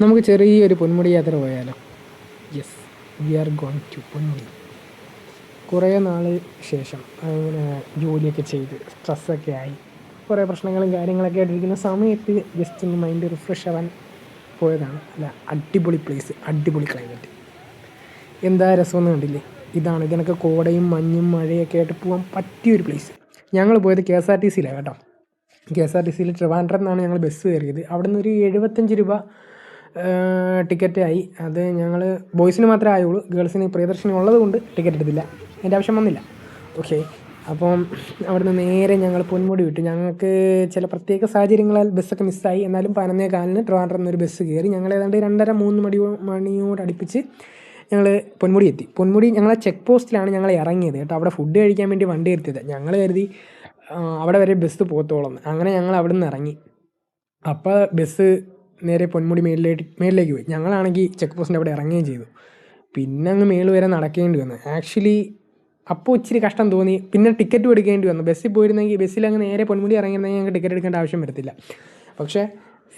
നമുക്ക് ചെറിയൊരു പൊന്മുടി യാത്ര പോയാലോ? Yes, we are going to Ponmudi. കുറേ നാൾ ശേഷം അങ്ങനെ ജോലിയൊക്കെ ചെയ്ത് സ്ട്രെസ്സൊക്കെ ആയി കുറേ പ്രശ്നങ്ങളും കാര്യങ്ങളൊക്കെ ആയിട്ടിരിക്കുന്ന സമയത്ത് ജസ്റ്റ് ഒന്ന് മൈൻഡ് റിഫ്രഷ് ആവാൻ പോയതാണ്. അല്ല, അടിപൊളി പ്ലേസ്, അടിപൊളി ക്ലൈമറ്റ്, എന്താ രസമെന്ന് കണ്ടില്ലേ? ഇതാണ് ഇതിനൊക്കെ കോടയും മഞ്ഞും മഴയൊക്കെ ആയിട്ട് പോകാൻ പറ്റിയൊരു പ്ലേസ്. ഞങ്ങൾ പോയത് കെ എസ് ആർ ടി സിയിലാണ് കേട്ടോ. കെ എസ് ആർ ടി സിയിൽ ട്രിവാൻഡ്രം നിന്നാണ് ഞങ്ങൾ ബസ് കയറിയത്. അവിടെ നിന്ന് ഒരു 75 രൂപ ടിക്കറ്റായി. അത് ഞങ്ങൾ ബോയ്സിന് മാത്രമേ ആയുള്ളൂ, ഗേൾസിന് പ്രിയദർശിനി ഉള്ളത് കൊണ്ട് ടിക്കറ്റ് എടുത്തില്ല, അതിൻ്റെ ആവശ്യം വന്നില്ല. ഓക്കെ, അപ്പം അവിടെ നിന്ന് നേരെ ഞങ്ങൾ പൊന്മുടി വിട്ടു. ഞങ്ങൾക്ക് ചില പ്രത്യേക സാഹചര്യങ്ങളാൽ ബസ്സൊക്കെ മിസ്സായി. എന്നാലും 11:15 ട്രിവാൻഡ്രം എന്നൊരു ബസ് കയറി. ഞങ്ങൾ ഏതാണ്ട് 2:30 മണിയോട് അടുപ്പിച്ച് ഞങ്ങൾ പൊന്മുടി എത്തി. പൊന്മുടി ഞങ്ങളെ ചെക്ക് പോസ്റ്റിലാണ് ഞങ്ങൾ ഇറങ്ങിയത് കേട്ടോ. അവിടെ ഫുഡ് കഴിക്കാൻ വേണ്ടി വണ്ടി നിർത്തിയത്. ഞങ്ങൾ കരുതി അവിടെ വരെ ബസ് പോകത്തോളം. അങ്ങനെ ഞങ്ങൾ അവിടെ നിന്ന് ഇറങ്ങി. അപ്പോൾ ബസ് നേരെ പൊന്മുടി മേളിലേക്ക് പോയി. ഞങ്ങളാണെങ്കിൽ ചെക്ക് പോസ്റ്റിൻ്റെ അവിടെ ഇറങ്ങുകയും ചെയ്തു. പിന്നെ അങ്ങ് മേളിൽ വരെ നടക്കേണ്ടി വന്നു. ആക്ച്വലി അപ്പോൾ ഇച്ചിരി കഷ്ടം തോന്നി. പിന്നെ ടിക്കറ്റ് എടുക്കേണ്ടി വന്നു. ബസ്സിൽ പോയിരുന്നെങ്കിൽ ബസ്സിലങ്ങ് നേരെ പൊന്മുടി ഇറങ്ങിയിരുന്നെങ്കിൽ ഞങ്ങൾക്ക് ടിക്കറ്റ് എടുക്കേണ്ട ആവശ്യം വരത്തില്ല. പക്ഷേ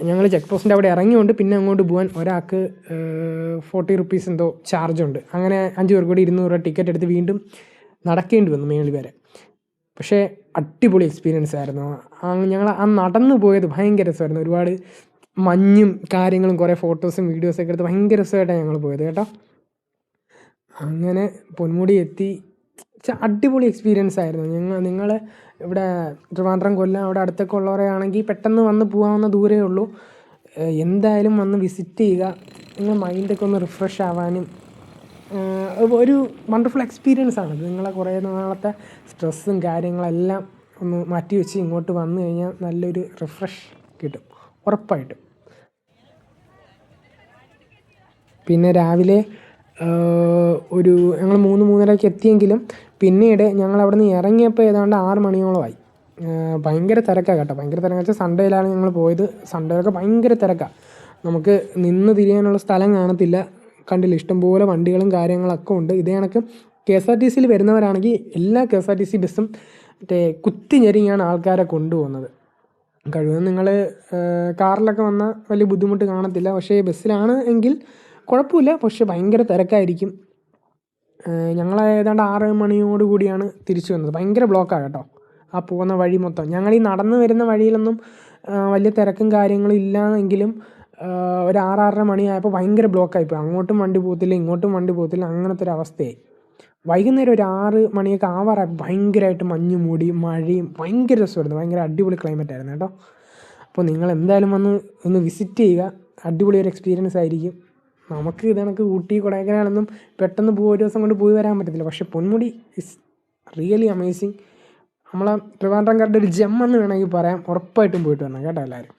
ഞങ്ങൾ ചെക്ക് പോസ്റ്റിൻ്റെ അവിടെ ഇറങ്ങിയോണ്ട് പിന്നെ അങ്ങോട്ട് പോകാൻ ഒരാൾക്ക് 40 റുപ്പീസ് എന്തോ ചാർജുണ്ട്. അങ്ങനെ 5 പേർക്ക് കൂടി 200 രൂപ ടിക്കറ്റ് എടുത്ത് വീണ്ടും നടക്കേണ്ടി വന്നു മേളിൽ വരെ. പക്ഷേ അടിപൊളി എക്സ്പീരിയൻസ് ആയിരുന്നു. ഞങ്ങൾ ആ നടന്നു പോയത് ഭയങ്കര രസമായിരുന്നു. ഒരുപാട് മഞ്ഞും കാര്യങ്ങളും കുറേ ഫോട്ടോസും വീഡിയോസൊക്കെ എടുത്ത് ഭയങ്കര രസമായിട്ടാണ് ഞങ്ങൾ പോയത് കേട്ടോ. അങ്ങനെ പൊന്മുടി എത്തി. അടിപൊളി എക്സ്പീരിയൻസ് ആയിരുന്നു. നിങ്ങൾ ഇവിടെ ട്രിവാൻഡ്രം, കൊല്ലം അവിടെ അടുത്തൊക്കെ ഉള്ളവരാണെങ്കിൽ പെട്ടെന്ന് വന്ന് പോകാവുന്ന ദൂരമേ ഉള്ളൂ. എന്തായാലും വന്ന് വിസിറ്റ് ചെയ്യുക. നിങ്ങൾ മൈൻഡൊക്കെ ഒന്ന് റിഫ്രഷ് ആവാനും ഒരു വണ്ടർഫുൾ എക്സ്പീരിയൻസ് ആണ്. നിങ്ങളെ കുറേ നാളത്തെ സ്ട്രെസ്സും കാര്യങ്ങളെല്ലാം ഒന്ന് മാറ്റി വെച്ച് ഇങ്ങോട്ട് വന്നു കഴിഞ്ഞാൽ നല്ലൊരു റിഫ്രഷ് കിട്ടും ഉറപ്പായിട്ടും. പിന്നെ രാവിലെ ഒരു ഞങ്ങൾ 3-3:30 എത്തിയെങ്കിലും പിന്നീട് ഞങ്ങൾ അവിടെ നിന്ന് ഇറങ്ങിയപ്പോൾ ഏതാണ്ട് 6 മണിയോളമായി. ഭയങ്കര തിരക്കാണ് കേട്ടോ. ഭയങ്കര തിരക്കാന്ന് വെച്ചാൽ സൺഡേയിലാണ് ഞങ്ങൾ പോയത്. സൺഡേയൊക്കെ ഭയങ്കര തിരക്കാണ്. നമുക്ക് നിന്ന് തിരിയാനുള്ള സ്ഥലം കാണത്തില്ല. കണ്ടില്ല, ഇഷ്ടംപോലെ വണ്ടികളും കാര്യങ്ങളൊക്കെ ഉണ്ട്. ഇതേ കണക്ക് കെ എസ് ആർ ടി സിയിൽ വരുന്നവരാണെങ്കിൽ എല്ലാ K S R T C ബസ്സും മറ്റേ കുത്തിഞ്ഞെരിയാണ് ആൾക്കാരെ കൊണ്ടുപോകുന്നത്. കഴിവതും നിങ്ങൾ കാറിലൊക്കെ വന്നാൽ വലിയ ബുദ്ധിമുട്ട് കാണത്തില്ല. പക്ഷേ ബസ്സിലാണ് എങ്കിൽ കുഴപ്പമില്ല. പക്ഷേ ഭയങ്കര തിരക്കായിരിക്കും. ഞങ്ങൾ ഏതാണ്ട് 6 മണിയോട് കൂടിയാണ് തിരിച്ചു വന്നത്. ഭയങ്കര ബ്ലോക്കാണ് കേട്ടോ ആ പോകുന്ന വഴി മൊത്തം. ഞങ്ങളീ നടന്നു വരുന്ന വഴിയിലൊന്നും വലിയ തിരക്കും കാര്യങ്ങളും ഇല്ലായെങ്കിലും ഒരു 6-6:30 മണിയായപ്പോൾ ഭയങ്കര ബ്ലോക്കായിപ്പോയി. അങ്ങോട്ടും വണ്ടി പോകത്തില്ല, ഇങ്ങോട്ടും വണ്ടി പോകത്തില്ല, അങ്ങനത്തെ ഒരു അവസ്ഥയായി. വൈകുന്നേരം ഒരു 6 മണിയൊക്കെ ആവാറായി. ഭയങ്കരമായിട്ട് മഞ്ഞ് മൂടി മഴയും ഭയങ്കര രസമായിരുന്നു. ഭയങ്കര അടിപൊളി ക്ലൈമറ്റ് ആയിരുന്നു കേട്ടോ. അപ്പോൾ നിങ്ങൾ എന്തായാലും ഒന്ന് വിസിറ്റ് ചെയ്യുക. അടിപൊളി ഒരു എക്സ്പീരിയൻസ് ആയിരിക്കും. നമുക്ക് ഇതണക്ക് ഊട്ടി കൊടൈക്കനാലൊന്നും പെട്ടെന്ന് ഒരു ദിവസം കൊണ്ട് പോയി വരാൻ പറ്റത്തില്ല. പക്ഷേ പൊന്മുടി ഇസ് റിയലി അമേസിങ്. നമ്മളെ ട്രിവാൻഡ്രംകാരുടെ ഒരു ജെമ്മെന്ന് വേണമെങ്കിൽ പറയാം. ഉറപ്പായിട്ടും പോയിട്ട് വരണം കേട്ടോ എല്ലാവരും.